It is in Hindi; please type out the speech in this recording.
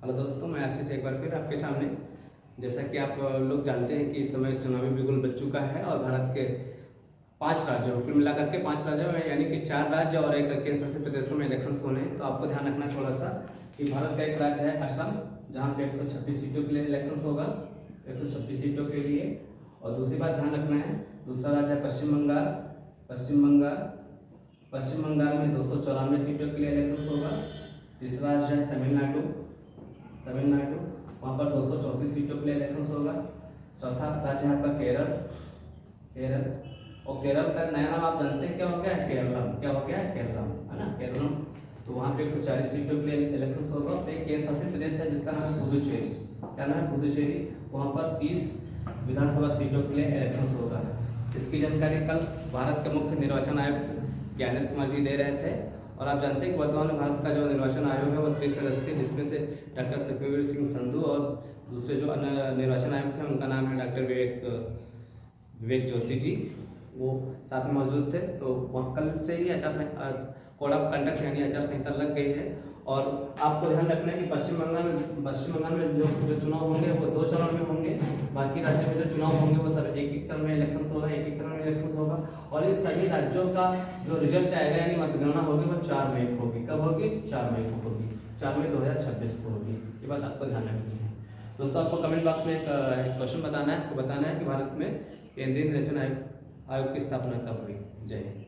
हेलो दोस्तों, मैं आशीष एक बार फिर आपके सामने। जैसा कि आप लोग जानते हैं कि इस समय चुनावी बिगुल बज चुका है और भारत के 5 राज्यों कुल मिलाकर के 5 राज्यों में यानी कि 4 राज्य और एक केंद्र शासित प्रदेशों में इलेक्शंस होने हैं। तो आपको ध्यान रखना थोड़ा सा कि भारत का एक राज्य है असम, जहाँ पे 126 सीटों के लिए इलेक्शंस होगा, 126 सीटों के लिए। और दूसरी बात ध्यान रखना है, दूसरा राज्य है पश्चिम बंगाल। पश्चिम बंगाल में 294 सीटों के लिए इलेक्शंस होगा। तीसरा राज्य है तमिलनाडु, वहाँ पर 234 सीटों के लिए इलेक्शंस होगा। चौथा राज्य है आपका केरल। और केरल का नया नाम आप जानते हैं क्या हो गया है? केरलम, है ना, केरलम। तो वहाँ पे 140 सीटों के लिए इलेक्शंस होगा। एक केंद्र शासित प्रदेश है जिसका नाम है पुदुचेरी। क्या नाम है? पुदुचेरी। वहाँ पर 30 विधानसभा सीटों के लिए इलेक्शंस होगा। इसकी जानकारी कल भारत के मुख्य निर्वाचन आयुक्त ज्ञानेश कुमार जी दे रहे थे। और आप जानते हैं कि वर्तमान में भारत का जो निर्वाचन आयोग है वो 30 सदस्य, जिसमें से डॉक्टर सुखबीर सिंह संधू और दूसरे जो अन्य निर्वाचन आयुक्त हैं उनका नाम है डॉक्टर विवेक जोशी जी, वो साथ में मौजूद थे। तो वहाँ कल से ही कोड ऑफ कंडक्ट यानी आचार संहिता लग गई है। और आपको ध्यान रखना है कि पश्चिम बंगाल में जो चुनाव होंगे वो 2 चरण में होंगे। बाकी राज्यों में जो चुनाव होंगे वो सब एक चरण में इलेक्शंस होगा, और इन सभी राज्यों का जो रिजल्ट आएगा यानी मतगणना होगी वो 4 मई को होगी। कब होगी? 4 मई को होगी, 4 मई 2026 को होगी। ये बात आपको ध्यान रखनी है। दोस्तों, आपको कमेंट बॉक्स में एक क्वेश्चन बताना है कि भारत में केंद्रीय निर्वाचन आयोग की स्थापना कब हुई। जय हिंद।